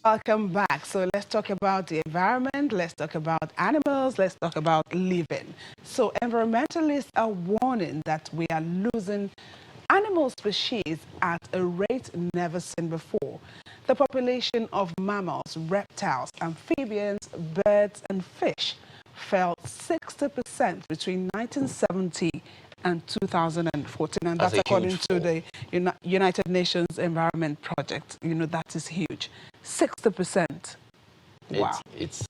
Welcome back. So let's talk about the environment, let's talk about animals, let's talk about living. So environmentalists are warning that we are losing animal species at a rate never seen before. The population of mammals, reptiles, amphibians, birds and fish fell 60% between 1970 and 2014, and That's that's a huge according to fall. the United Nations Environment Project. That is huge. 60%. Wow. It's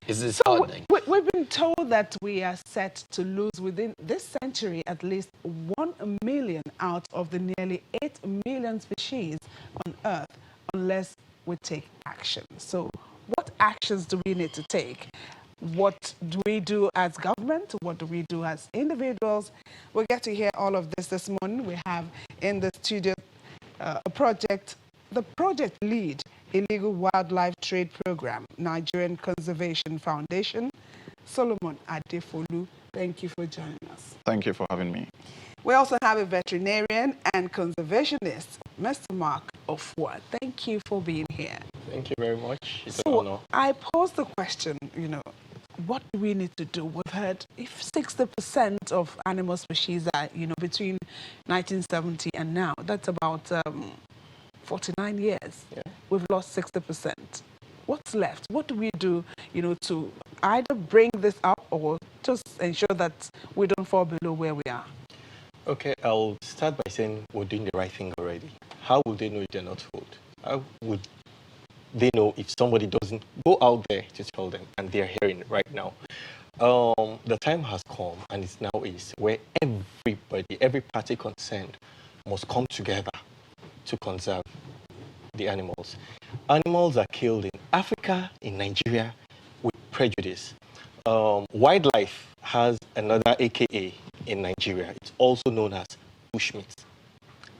So disheartening. we've been told that we are set to lose within this century at least 1 million out of the nearly 8 million species on Earth unless we take action. So what actions do we need to take? What do we do as government? What do we do as individuals? We'll get to hear all of this morning. We have in the studio the project lead, Illegal Wildlife Trade Program, Nigerian Conservation Foundation, Solomon Adefolu. Thank you for joining us. Thank you for having me. We also have a veterinarian and conservationist, Mr. Mark Ofua. Thank you for being here. Thank you very much. It's an So honor. I posed the question, what do we need to do? We've heard if 60% of animal species are, between 1970 and now, that's about 49 years. Yeah. We've lost 60%. What's left? What do we do, to either bring this up or just ensure that we don't fall below where we are? Okay, I'll start by saying we're doing the right thing already. How would they know if they're not told? How would they know if somebody doesn't go out there to tell them and they're hearing it right now? The time has come, and it's now is, where everybody, every party concerned must come together to conserve the animals. Animals are killed in Africa, in Nigeria, with prejudice. Wildlife has another AKA in Nigeria. It's also known as bushmeat.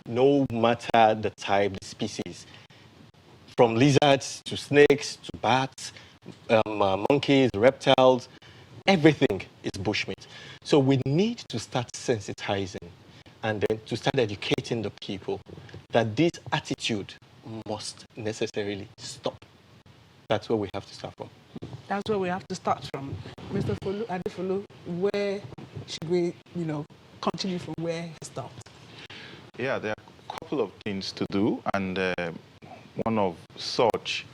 No matter the type, the species, from lizards to snakes to bats, monkeys, reptiles, everything is bushmeat. So we need to start sensitizing and then to start educating the people that this attitude must necessarily stop. That's where we have to start from. That's where we have to start from. Mr. Adefolu, where should we, continue from where he stopped? Yeah, there are a couple of things to do, and one of such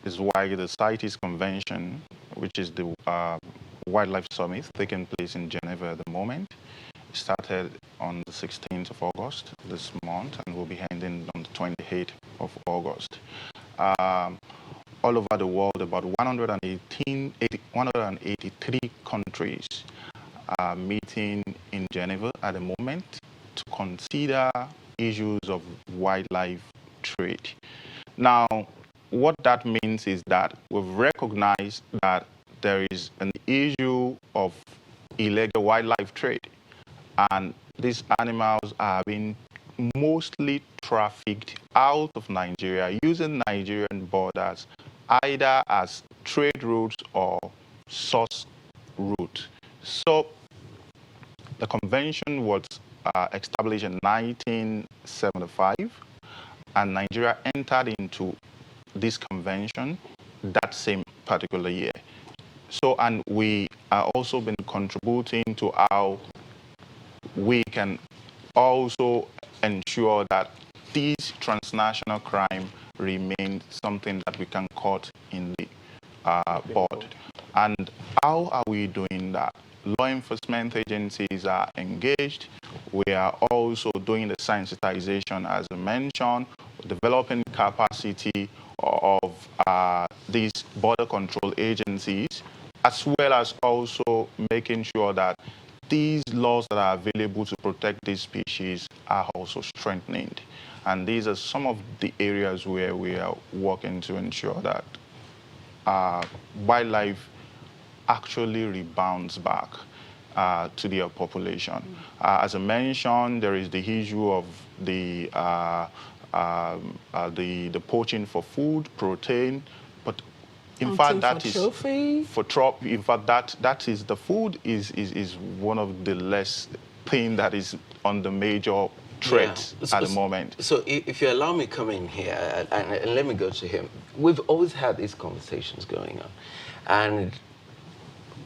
is why the CITES Convention, which is the Wildlife Summit taking place in Geneva at the moment, started on the 16th of August this month and will be ending on the 28th of August. All over the world, about 183 countries are meeting in Geneva at the moment to consider issues of wildlife trade. Now, what that means is that we've recognized that there is an issue of illegal wildlife trade, and these animals are being mostly trafficked out of Nigeria using Nigerian borders either as trade routes or source route. So the convention was established in 1975, and Nigeria entered into this convention that same particular year. So, and we are also been contributing to how we can also ensure that this transnational crime remains something that we can cut in the board. And how are we doing that? Law enforcement agencies are engaged. We are also doing the sensitization, as I mentioned, developing capacity of these border control agencies, as well as also making sure that these laws that are available to protect these species are also strengthened. And these are some of the areas where we are working to ensure that wildlife actually rebounds back to their population. As I mentioned, there is the issue of the poaching for food, protein, but in fact that is trophy. In fact that is the food is one of the less thing that is on the major threat Yeah. at the moment. So if you allow me come in here, and let me go to him. We've always had these conversations going on. And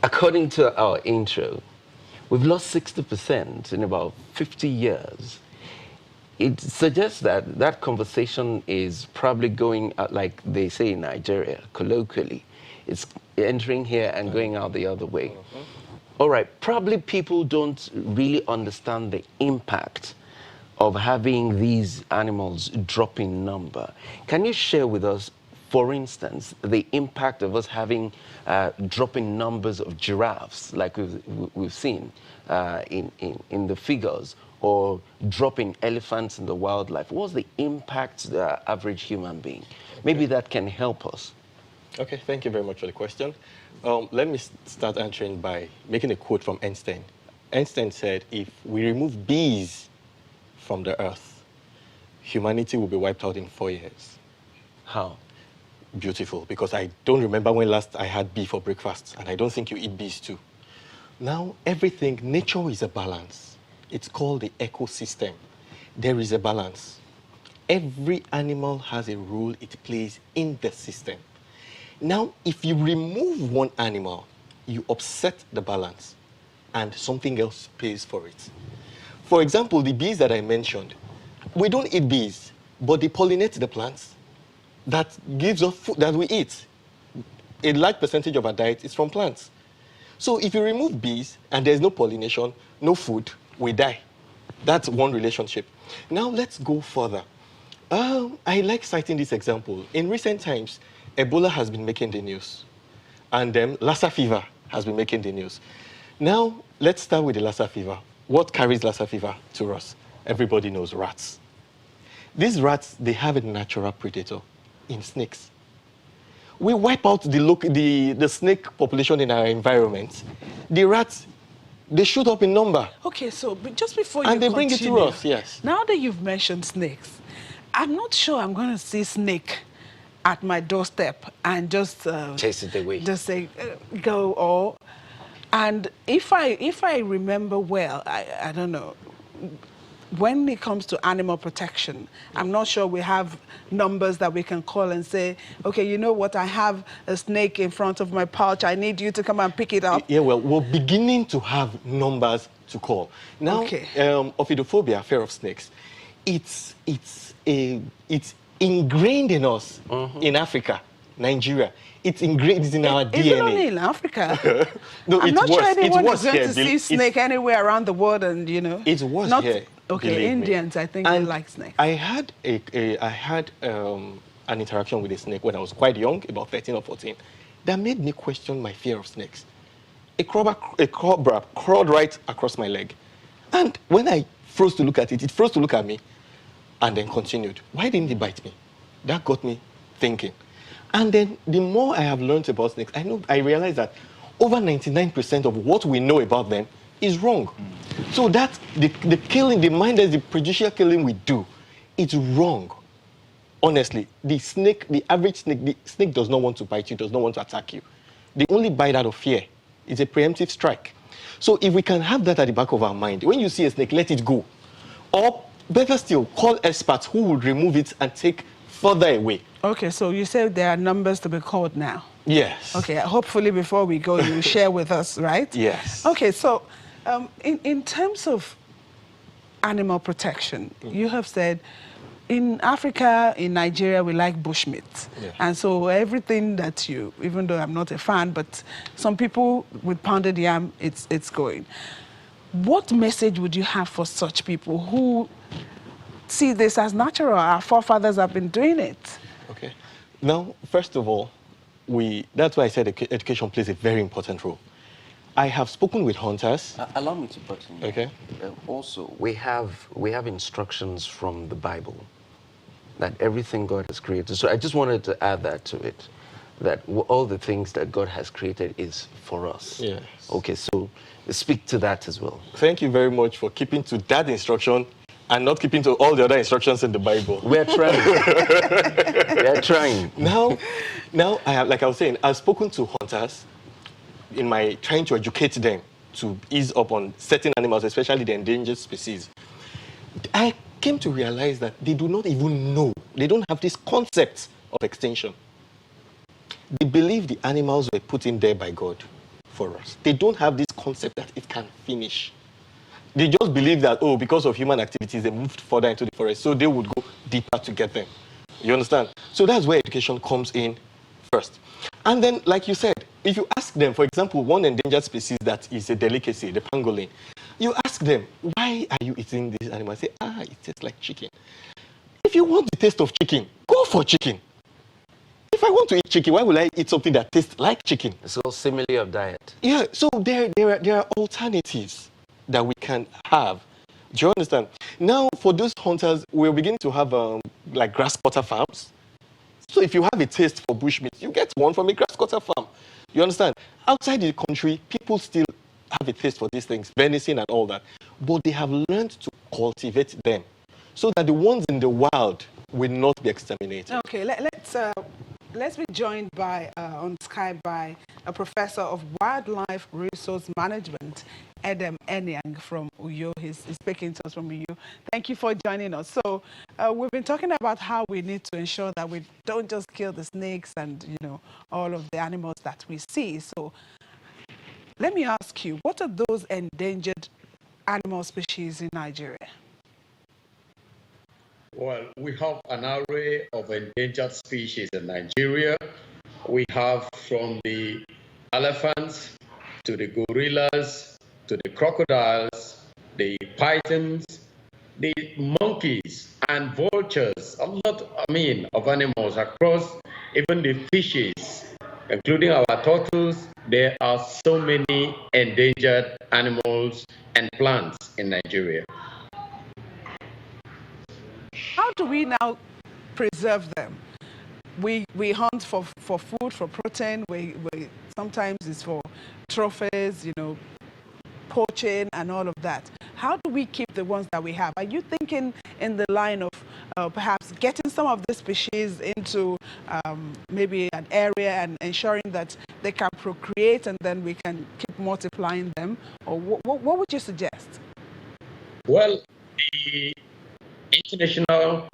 according to our intro, we've lost 60% in about 50 years. It suggests that that conversation is probably going out, like they say in Nigeria, colloquially. It's entering here and going out the other way. All right, probably people don't really understand the impact of having these animals drop in number. Can you share with us, for instance, the impact of us having dropping numbers of giraffes, like we've seen in the figures, or dropping elephants in the wildlife? What's the impact to the average human being? Maybe that can help us. Okay, thank you very much for the question. Let me start answering by making a quote from Einstein. Einstein said, if we remove bees from the earth, humanity will be wiped out in 4 years. How? Beautiful, because I don't remember when last I had bee for breakfast, and I don't think you eat bees too. Now, everything, nature is a balance. It's called the ecosystem. There is a balance. Every animal has a role it plays in the system. Now, if you remove one animal, you upset the balance, and something else pays for it. For example, the bees that I mentioned, we don't eat bees, but they pollinate the plants that gives us food that we eat. A large percentage of our diet is from plants. So if you remove bees and there's no pollination, no food, we die. That's one relationship. Now let's go further. I like citing this example. In recent times, Ebola has been making the news, and Lassa Fever has been making the news. Now, let's start with the Lassa Fever. What carries Lassa Fever to us? Everybody knows rats. These rats, they have a natural predator in snakes. We wipe out the snake population in our environment. The rats, they shoot up in number. Okay, so but just before you And they continue, bring it to us, yes. Now that you've mentioned snakes, I'm not sure I'm going to see snake at my doorstep and just Chase it away. Just say go or. And if I remember well, I don't know. When it comes to animal protection, I'm not sure we have numbers that we can call and say, okay, you know what, I have a snake in front of my pouch, I need you to come and pick it up. Yeah, well, we're beginning to have numbers to call. Now, Okay. Ophidophobia, fear of snakes, it's ingrained in us in Africa, Nigeria. It's ingrained in our DNA. Is it only in Africa? No, I'm it's not worse. sure anyone It's worse is going here. to see snake anywhere around the world, and you know. It's worse not, here. Okay, believe me. Indians, I think they like snakes. I had an interaction with a snake when I was quite young, about 13 or 14, that made me question my fear of snakes. A cobra crawled right across my leg, and when I froze to look at it, it froze to look at me, and then continued. Why didn't it bite me? That got me thinking. And then the more I have learned about snakes, I realized that over 99% of what we know about them is wrong. So that the killing, the mindless, the prejudicial killing we do, it's wrong. Honestly, the average snake, the snake does not want to bite you, does not want to attack you. They only bite out of fear. It's a preemptive strike. So if we can have that at the back of our mind, when you see a snake, let it go. Or better still, call experts who will remove it and take further away. Okay, so you said there are numbers to be called now. Yes. Okay, hopefully before we go, you share with us, right? Yes. Okay, so in terms of animal protection, you have said in Africa, in Nigeria, we like bushmeat. Yeah. And so everything that you, even though I'm not a fan, but some people with pounded yam, it's going. What message would you have for such people who see this as natural? Our forefathers have been doing it. Okay. Now, first of all, that's why I said education plays a very important role. I have spoken with hunters. Allow me to put in. Okay. Also, we have instructions from the Bible that everything God has created. So I just wanted to add that to it, that all the things that God has created is for us. Yes. Okay, so speak to that as well. Thank you very much for keeping to that instruction and not keeping to all the other instructions in the Bible. We're trying. We're trying. Now I have, like I was saying, I've spoken to hunters in my trying to educate them to ease up on certain animals, especially the endangered species. I came to realize that they do not even know, they don't have this concept of extinction. They believe the animals were put in there by God for us. They don't have this concept that it can finish. They just believe that, oh, because of human activities, they moved further into the forest, so they would go deeper to get them. You understand? So that's where education comes in first. And then, like you said, if you ask them, for example, one endangered species that is a delicacy, the pangolin, you ask them, why are you eating this animal? Say, it tastes like chicken. If you want the taste of chicken, go for chicken. If I want to eat chicken, why would I eat something that tastes like chicken? It's all simile of diet. Yeah, so there are alternatives that we can have. Do you understand? Now, for those hunters, we're beginning to have like grass cutter farms. So if you have a taste for bushmeat, you get one from a grass cutter farm. You understand? Outside the country, people still have a taste for these things, venison and all that. But they have learned to cultivate them so that the ones in the wild will not be exterminated. Okay, let's be joined by on Skype by a professor of wildlife resource management, Edem Enyang from Uyo. He's speaking to us from Uyo. Thank you for joining us. So we've been talking about how we need to ensure that we don't just kill the snakes and all of the animals that we see. So let me ask you, what are those endangered animal species in Nigeria? Well, we have an array of endangered species in Nigeria. We have from the elephants to the gorillas to the crocodiles, the pythons, the monkeys and vultures, a lot, of animals across, even the fishes, including our turtles. There are so many endangered animals and plants in Nigeria. How do we now preserve them? We hunt for food, for protein. We sometimes it's for trophies, poaching and all of that. How do we keep the ones that we have? Are you thinking in the line of perhaps getting some of these species into maybe an area and ensuring that they can procreate and then we can keep multiplying them? Or what would you suggest? Well, the International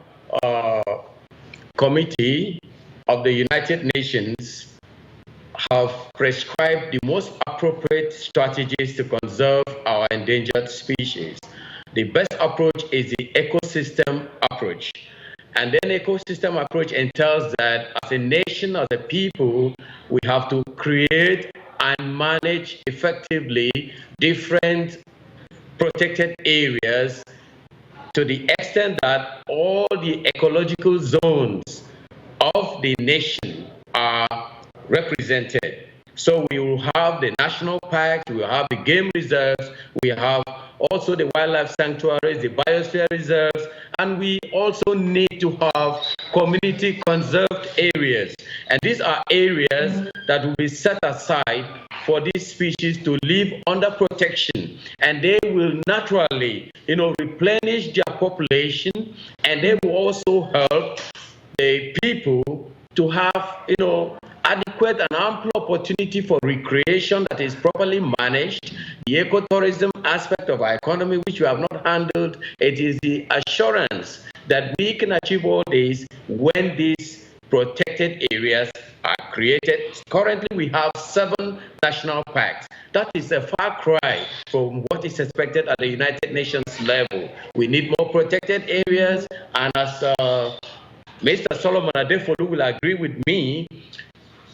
Committee of the United Nations have prescribed the most appropriate strategies to conserve our endangered species. The best approach is the ecosystem approach. And then ecosystem approach entails that as a nation, as a people, we have to create and manage effectively different protected areas to the extent that all the ecological zones of the nation are represented. So we will have the national parks, we will have the game reserves, we have also the wildlife sanctuaries, the biosphere reserves, and we also need to have community conserved areas. And these are areas that will be set aside for these species to live under protection, and they will naturally, replenish their population, and they will also help the people to have, adequate and ample opportunity for recreation that is properly managed. The ecotourism aspect of our economy, which we have not handled, it is the assurance that we can achieve all this when these protected areas are created. Currently, we have 7 national parks. That is a far cry from what is expected at the United Nations level. We need more protected areas, and as Mr. Solomon Adefolu will agree with me,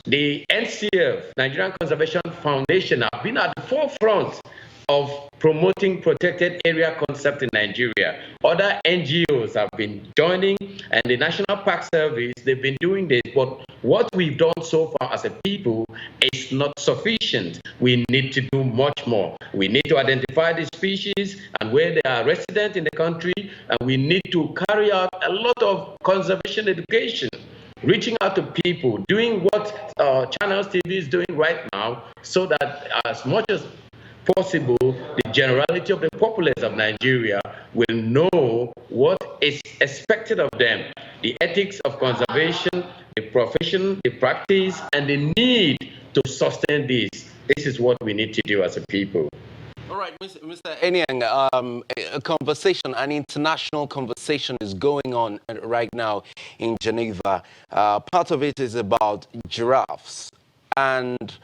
the NCF, Nigerian Conservation Foundation, have been at the forefront of promoting protected area concept in Nigeria. Other NGOs have been joining, and the National Park Service, they've been doing this. But what we've done so far as a people is not sufficient. We need to do much more. We need to identify the species and where they are resident in the country, and we need to carry out a lot of conservation education, reaching out to people, doing what Channels TV is doing right now, so that as much as possible, the generality of the populace of Nigeria will know what is expected of them, the ethics of conservation, the profession, the practice, and the need to sustain this. This is what we need to do as a people. All right. right, Mr. Enyang, a conversation, an international conversation is going on right now in Geneva. Part of it is about giraffes. And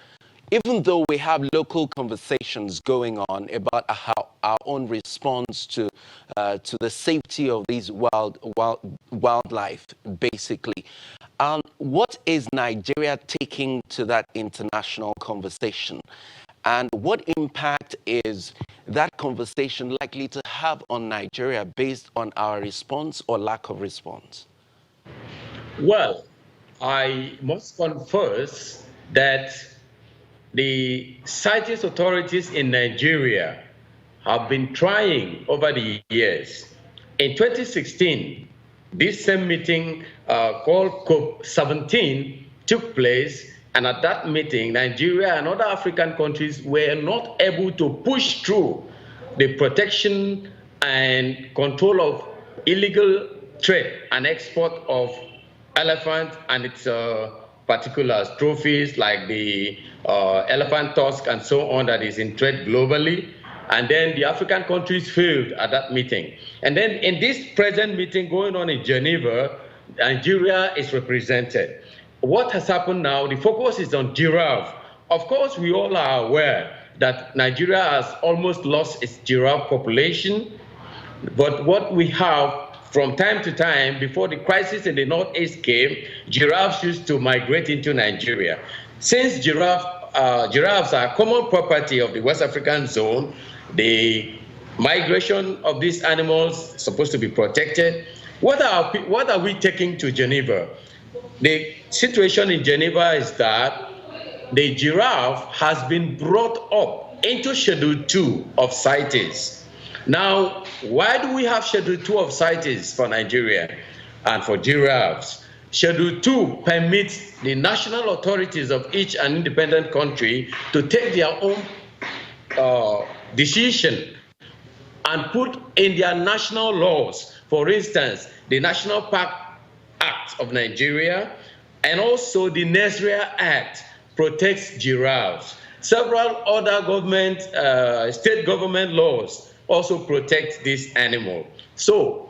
even though we have local conversations going on about how our own response to the safety of these wildlife, basically, what is Nigeria taking to that international conversation? And what impact is that conversation likely to have on Nigeria based on our response or lack of response? Well, I must confess that the CITES authorities in Nigeria have been trying over the years. In 2016, this same meeting called COP17 took place, and at that meeting, Nigeria and other African countries were not able to push through the protection and control of illegal trade and export of elephant and its particulars, trophies like the elephant tusk and so on that is in trade globally. And then the African countries failed at that meeting. And then in this present meeting going on in Geneva, Nigeria is represented. What has happened now, the focus is on giraffe. Of course, we all are aware that Nigeria has almost lost its giraffe population. But what we have from time to time, before the crisis in the Northeast came, giraffes used to migrate into Nigeria. Since giraffes are common property of the West African zone, the migration of these animals is supposed to be protected. What are we taking to Geneva? The situation in Geneva is that the giraffe has been brought up into Schedule 2 of CITES. Now, why do we have Schedule 2 of CITES for Nigeria and for giraffes? Schedule 2 permits the national authorities of each and independent country to take their own decision and put in their national laws. For instance, the National Park Act of Nigeria and also the Nasria Act protects giraffes. Several other government, state government laws also protect this animal. So,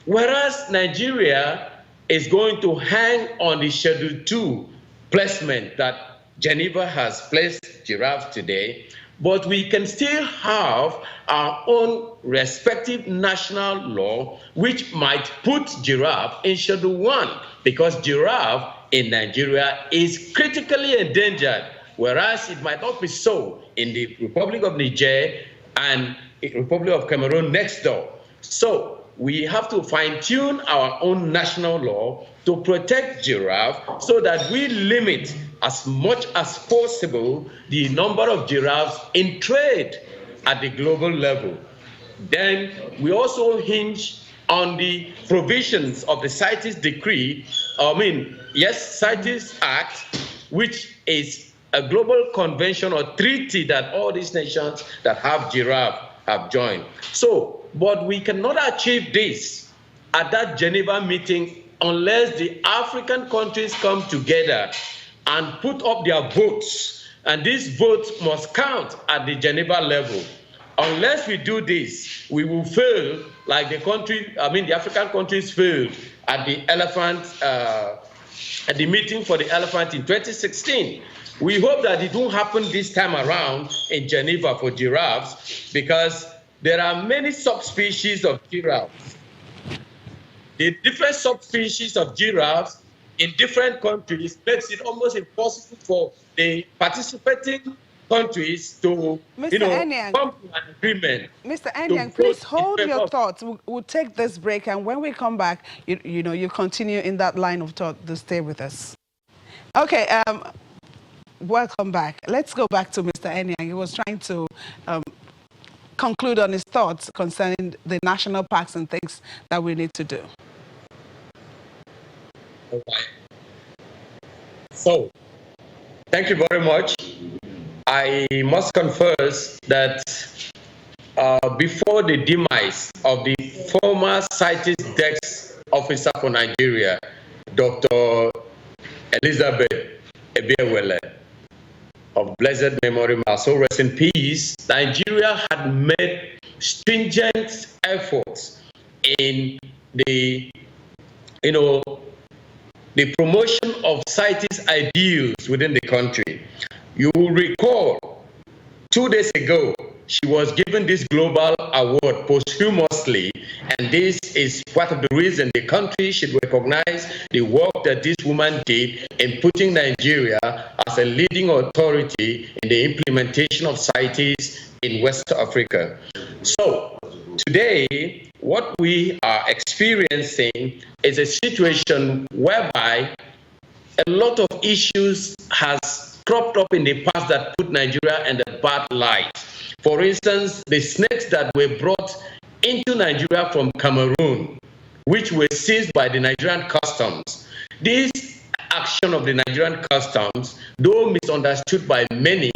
whereas Nigeria is going to hang on the Schedule 2 placement that Geneva has placed giraffes today, but we can still have our own respective national law which might put giraffe in Schedule 1, because giraffe in Nigeria is critically endangered, whereas it might not be so in the Republic of Niger and Republic of Cameroon next door. So we have to fine-tune our own national law to protect giraffe so that we limit as much as possible the number of giraffes in trade at the global level. Then we also hinge on the provisions of the CITES decree, CITES Act, which is a global convention or treaty that all these nations that have giraffe have joined. So, but we cannot achieve this at that Geneva meeting unless the African countries come together and put up their votes. And these votes must count at the Geneva level. Unless we do this, we will fail like the African countries failed at the at the meeting for the elephant in 2016. We hope that it won't happen this time around in Geneva for giraffes, because there are many subspecies of giraffes. The different subspecies of giraffes in different countries makes it almost impossible for the participating countries to, come to an agreement. Mr. Enyang, please hold your thoughts. We'll take this break, and when we come back, you continue in that line of thought to stay with us. Okay, welcome back. Let's go back to Mr. Enyang. He was trying to conclude on his thoughts concerning the national parks and things that we need to do. Okay. So, thank you very much. I must confess that before the demise of the former CITES Dex officer for Nigeria, Dr. Elizabeth Ebiewele, of blessed memory, may so rest in peace, Nigeria had made stringent efforts in the, the promotion of CITES ideals within the country. You will recall 2 days ago, she was given this global award posthumously, and this is part of the reason the country should recognize the work that this woman did in putting Nigeria as a leading authority in the implementation of CITES in West Africa. So today, what we are experiencing is a situation whereby a lot of issues has cropped up in the past that put Nigeria in a bad light. For instance, the snakes that were brought into Nigeria from Cameroon, which were seized by the Nigerian customs. This action of the Nigerian customs, though misunderstood by many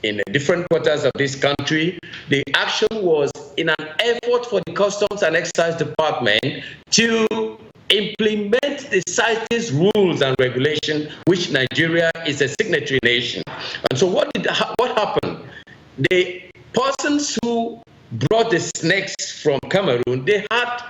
in different quarters of this country, the action was in an effort for the Customs and Excise Department to implement the CITES rules and regulations, which Nigeria is a signatory nation. And so what happened? The persons who brought the snakes from Cameroon, they had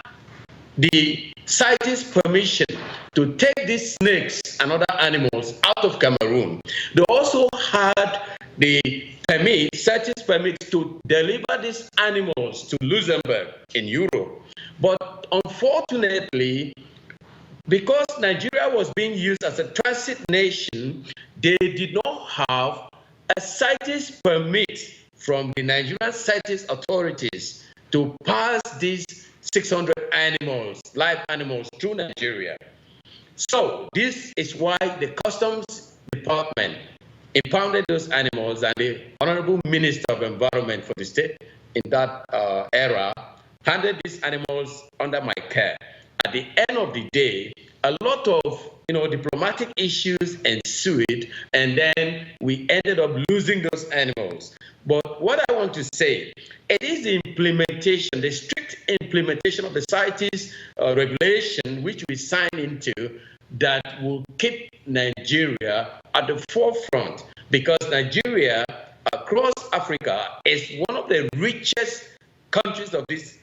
the CITES permission to take these snakes and other animals out of Cameroon. They also had the permit, CITES permit, to deliver these animals to Luxembourg in Europe. But unfortunately, because Nigeria was being used as a transit nation, they did not have a CITES permit from the Nigerian CITES authorities to pass these 600 animals, live animals, through Nigeria. So this is why the Customs Department impounded those animals, and the Honorable Minister of Environment for the state in that era handed these animals under my care. At the end of the day, a lot of diplomatic issues ensued, and then we ended up losing those animals. But what I want to say, it is the implementation, the strict implementation of the CITES regulation, which we signed into, that will keep Nigeria at the forefront, because Nigeria, across Africa, is one of the richest countries of this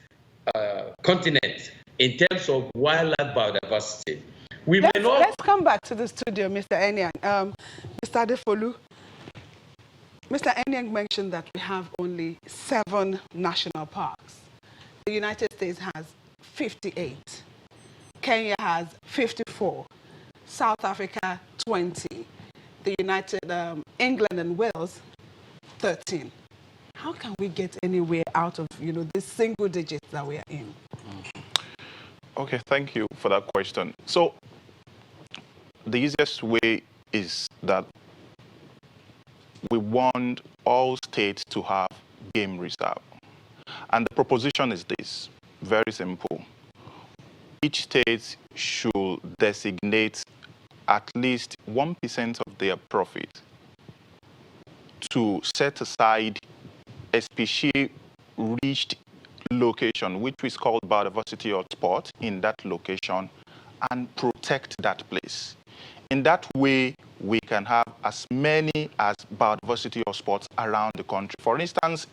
continent in terms of wildlife biodiversity. Let's come back to the studio, Mr. Enyang. Mr. Adefolu, Mr. Enyang mentioned that we have only 7 national parks. The United States has 58. Kenya has 54. South Africa, 20. The England and Wales, 13. How can we get anywhere out of, the single digits that we are in? Okay, thank you for that question. So the easiest way is that we want all states to have game reserve. And the proposition is this, very simple. Each state should designate at least 1% of their profit to set aside a species-rich location, which is called biodiversity hotspot, in that location, and protect that place. In that way, we can have as many as biodiversity hotspots around the country. For instance,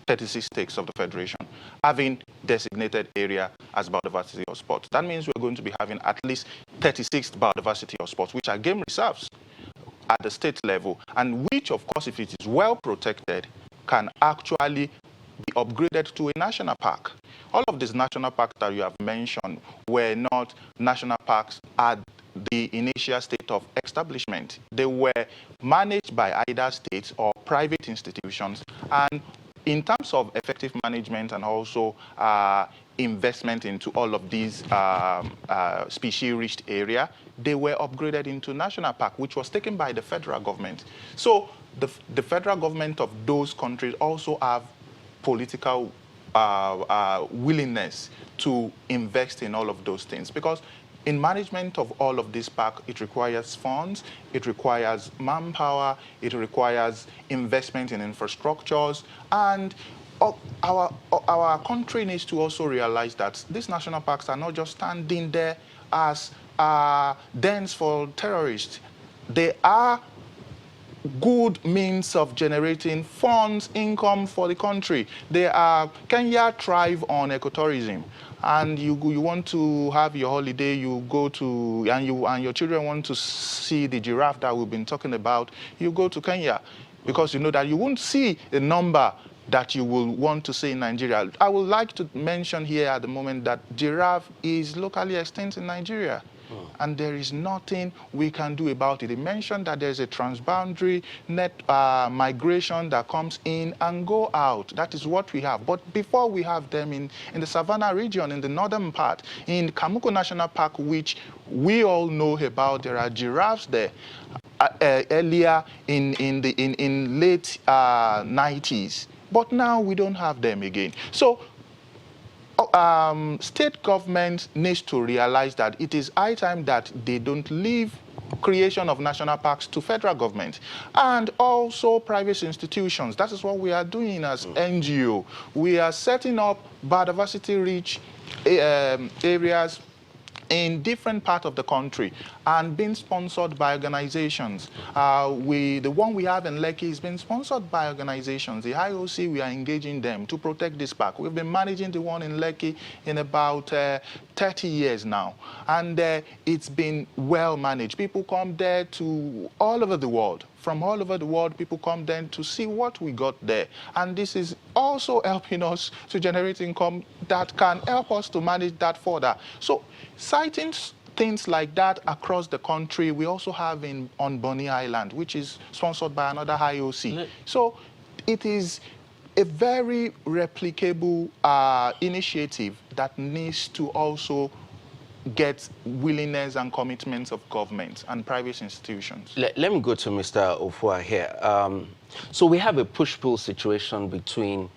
36 states of the Federation having designated area as biodiversity hotspots. That means we're going to be having at least 36 biodiversity hotspots, which are game reserves at the state level, and which, of course, if it is well protected, can actually be upgraded to a national park. All of these national parks that you have mentioned were not national parks at the initial state of establishment. They were managed by either states or private institutions, and in terms of effective management and also investment into all of these species-rich area, they were upgraded into national park, which was taken by the federal government. So the federal government of those countries also have political willingness to invest in all of those things, because in management of all of this park, it requires funds, it requires manpower, it requires investment in infrastructures, and our country needs to also realize that these national parks are not just standing there as dens for terrorists. They are good means of generating funds, income for the country. Kenya thrive on ecotourism. And you want to have your holiday, you go to, and your children want to see the giraffe that we've been talking about, you go to Kenya, because you know that you won't see a number that you will want to see in Nigeria. I would like to mention here at the moment that giraffe is locally extinct in Nigeria. And there is nothing we can do about it. They mentioned that there's a transboundary net migration that comes in and go out. That is what we have. But before we have them in the Savannah region, in the northern part, in Kamuko National Park, which we all know about, there are giraffes there. Earlier in late 90s. But now we don't have them again. So state government needs to realize that it is high time that they don't leave creation of national parks to federal government, and also private institutions. That is what we are doing as NGO. We are setting up biodiversity-rich areas in different parts of the country and being sponsored by organizations. The one we have in Lekki is being sponsored by organizations. The IOC, we are engaging them to protect this park. We've been managing the one in Lekki in about 30 years now, and it's been well managed. People come there to all over the world. From all over the world, people come then to see what we got there. And this is also helping us to generate income that can help us to manage that further. So citing things like that across the country, we also have on Bonny Island, which is sponsored by another IOC. So it is a very replicable initiative that needs to also get willingness and commitments of government and private institutions. Let me go to Mr. Ofua here. So we have a push-pull situation between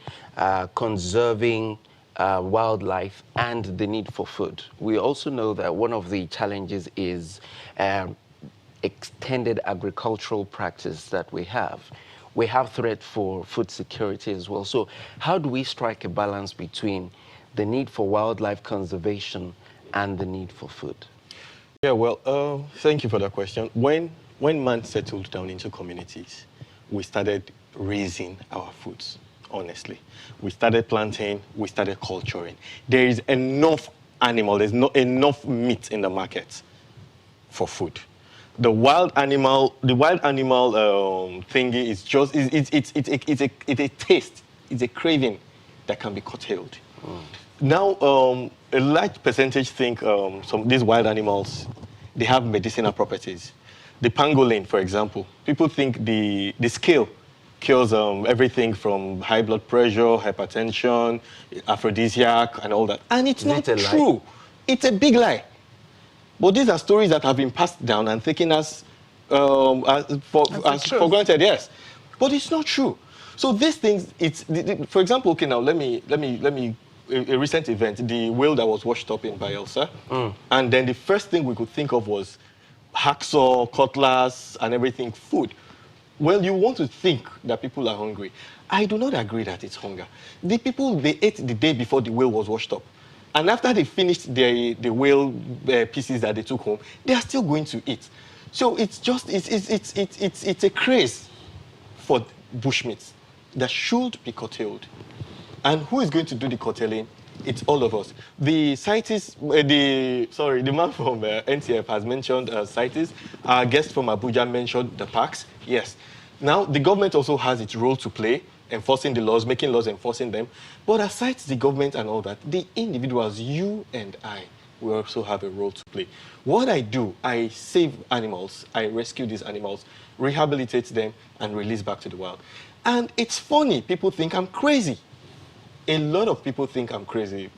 conserving wildlife and the need for food. We also know that one of the challenges is extended agricultural practice that we have. We have threat for food security as well. So how do we strike a balance between the need for wildlife conservation and the need for food? Yeah, well, thank you for that question. When man settled down into communities, we started raising our foods, honestly. We started planting, we started culturing. There is enough animal, there's not enough meat in the market for food. The wild animal thingy is just, it's a taste, it's a craving that can be curtailed. Now, a large percentage think these wild animals, they have medicinal properties. The pangolin, for example, people think the scale cures everything from high blood pressure, hypertension, aphrodisiac, and all that. And it's not true. It's a big lie. But these are stories that have been passed down and taken as for granted, yes. But it's not true. So these things, for example, okay, now let me a recent event, the whale that was washed up in Bayelsa, and then the first thing we could think of was hacksaw, cutlass, and everything, food. Well, you want to think that people are hungry. I do not agree that it's hunger. The people, they ate the day before the whale was washed up. And after they finished the whale pieces that they took home, they are still going to eat. So it's just, it's a craze for bushmeat that should be curtailed. And who is going to do the curtailing? It's all of us. The CITES, the man from NTF has mentioned CITES. Our guest from Abuja mentioned the parks. Yes. Now, the government also has its role to play, enforcing the laws, making laws, enforcing them. But aside the government and all that, the individuals, you and I, we also have a role to play. What I do, I save animals, I rescue these animals, rehabilitate them, and release back to the wild. And it's funny, people think I'm crazy. A lot of people think I'm crazy.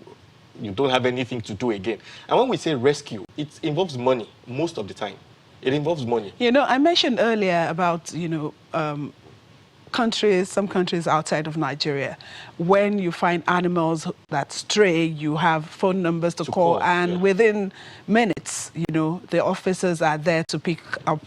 You don't have anything to do again. And when we say rescue, it involves money most of the time. It involves money. You know, I mentioned earlier about, some countries outside of Nigeria, when you find animals that stray, you have phone numbers to call, and within minutes, the officers are there to pick up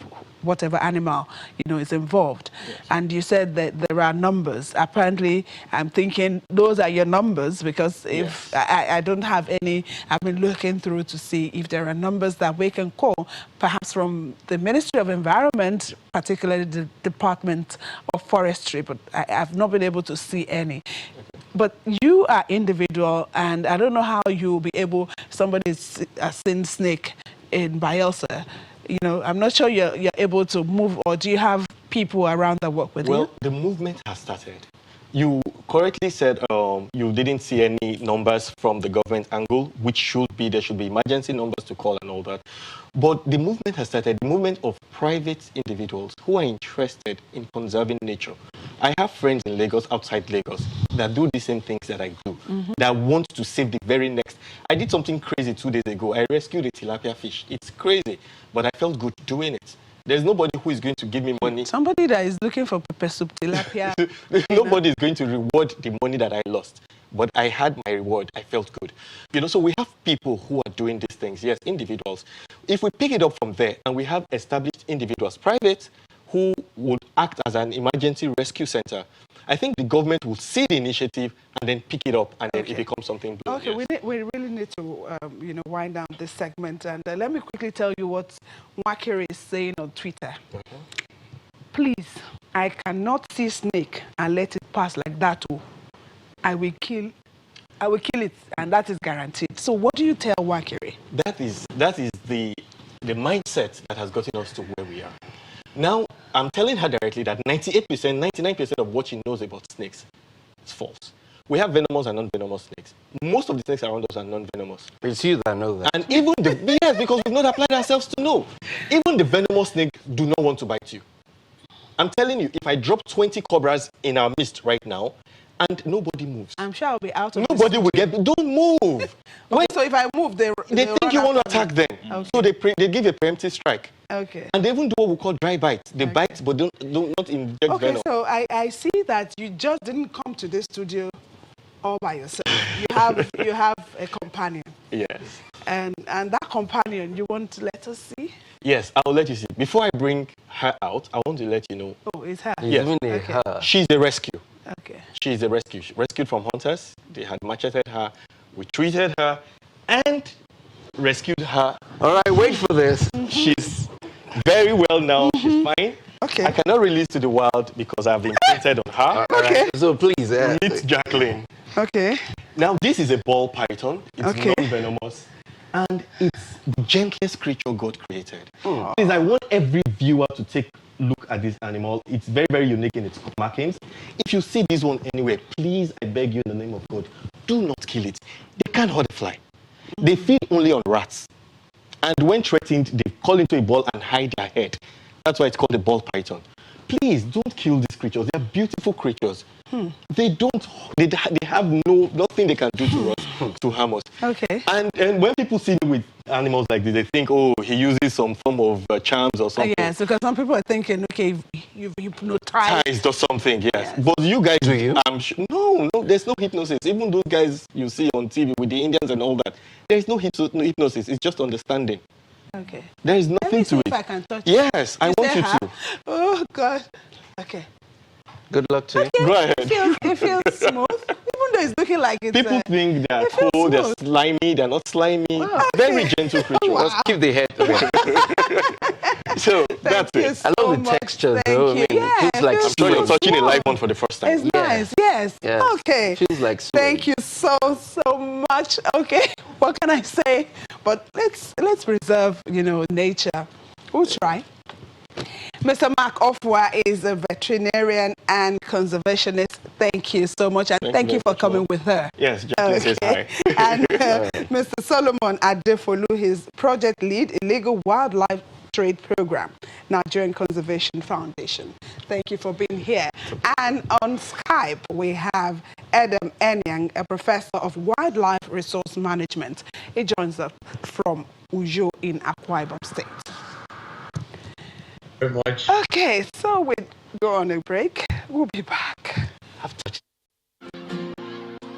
whatever animal, is involved. Yes. And you said that there are numbers. Apparently, I'm thinking those are your numbers, because if Yes. I don't have any, I've been looking through to see if there are numbers that we can call, perhaps from the Ministry of Environment, particularly the Department of Forestry, but I've not been able to see any. But you are individual, and I don't know how you'll be able, somebody's seen snake in Bielsa, I'm not sure you're able to move, or do you have people around that work with you? Well, the movement has started. You correctly said you didn't see any numbers from the government angle, which there should be emergency numbers to call and all that. But the movement has started, the movement of private individuals who are interested in conserving nature. I have friends in Lagos, outside Lagos, that do the same things that I do, that want to save the very next. I did something crazy 2 days ago. I rescued a tilapia fish. It's crazy, but I felt good doing it. There's nobody who is going to give me money. Somebody that is looking for pepper soup tilapia. Nobody is going to reward the money that I lost. But I had my reward. I felt good. So we have people who are doing these things. Yes, individuals. If we pick it up from there and we have established individuals, private, who would act as an emergency rescue center, I think the government will see the initiative and then pick it up, and then it becomes something blue. Okay, yes. we really need to, wind down this segment. And let me quickly tell you what Wakiri is saying on Twitter. Okay. Please, I cannot see snake and let it pass like that. I will kill it, and that is guaranteed. So what do you tell Wakiri? That is the mindset that has gotten us to where we are. Now, I'm telling her directly that 98%, 99% of what she knows about snakes is false. We have venomous and non-venomous snakes. Most of the snakes around us are non-venomous. It's you that know that. And even yes, because we've not applied ourselves to know. Even the venomous snake do not want to bite you. I'm telling you, if I drop 20 cobras in our midst right now, and nobody moves, I'm sure I'll be out of nobody will get. Don't move. Okay, so if I move, they think you want to attack them, Okay. so they give a preemptive strike. Okay. And they even do what we call dry bites. They bite, but don't not inject Okay, venom. so I see that you just didn't come to this studio all by yourself. You have a companion. Yes. And that companion, you want to let us see? Yes, I'll let you see. Before I bring her out, I want to let you know. Oh, it's her. Yes. Even Okay. her. She's a rescue. Okay. She's a rescue. She rescued from hunters. They had macheted her. We treated her and rescued her. All right, wait for this. She's very well now. She's fine. Okay. I cannot release to the wild because I've been printed on her. Okay. So please, Meet Jacqueline. Okay. Now, this is a ball python. It's Okay. non-venomous. And it's the gentlest creature God created. Please, I want every viewer to take a look at this animal. It's very, very unique in its markings. If you see this one anywhere, please, I beg you in the name of God, do not kill it. They can't hurt a fly. They feed only on rats. And when threatened, they call into a ball and hide their head. That's why it's called a ball python. Please, don't kill these creatures. They are beautiful creatures. They have nothing they can do to us, to harm us. Okay. And when people see me with animals like this, they think, oh, he uses some form of charms or something. Yes, because some people are thinking, okay, you've hypnotized. Ties or something, yes. But you guys, Do you? I'm sure, no, there's no hypnosis. Even those guys you see on TV with the Indians and all that, there is no hypnosis. It's just understanding. Okay. There is Let nothing me see to if it. I can touch Yes, I want say you her? to. Oh, God. Okay. Good luck to you. Go ahead. It feels smooth, even though it's looking like it's... People think they're it feels cold, they're smooth. slimy, they're not slimy. Wow. Very gentle creatures. Wow. Just keep the head together. So Thank that's you it. so I love the much. texture, Thank though. I you. mean, Yeah, it feels like feels I'm sure you're so touching a smooth. live one for the first time. It's nice, yes. Yes. Okay. Feels like swimming. Thank you so much. Okay, what can I say? But let's preserve, nature. We'll try. Mr. Mark Ofwa is a veterinarian and conservationist. Thank you so much, and thank you for coming with her. Yes, Jacqueline says hi. And Mr. Solomon Adefolu, his project lead, Illegal Wildlife Trade Program, Nigerian Conservation Foundation. Thank you for being here. And on Skype, we have Adam Enyang, a professor of wildlife resource management. He joins us from Ujo in Akwa Ibom State. Very much. Okay, so we go on a break. We'll be back. I've touched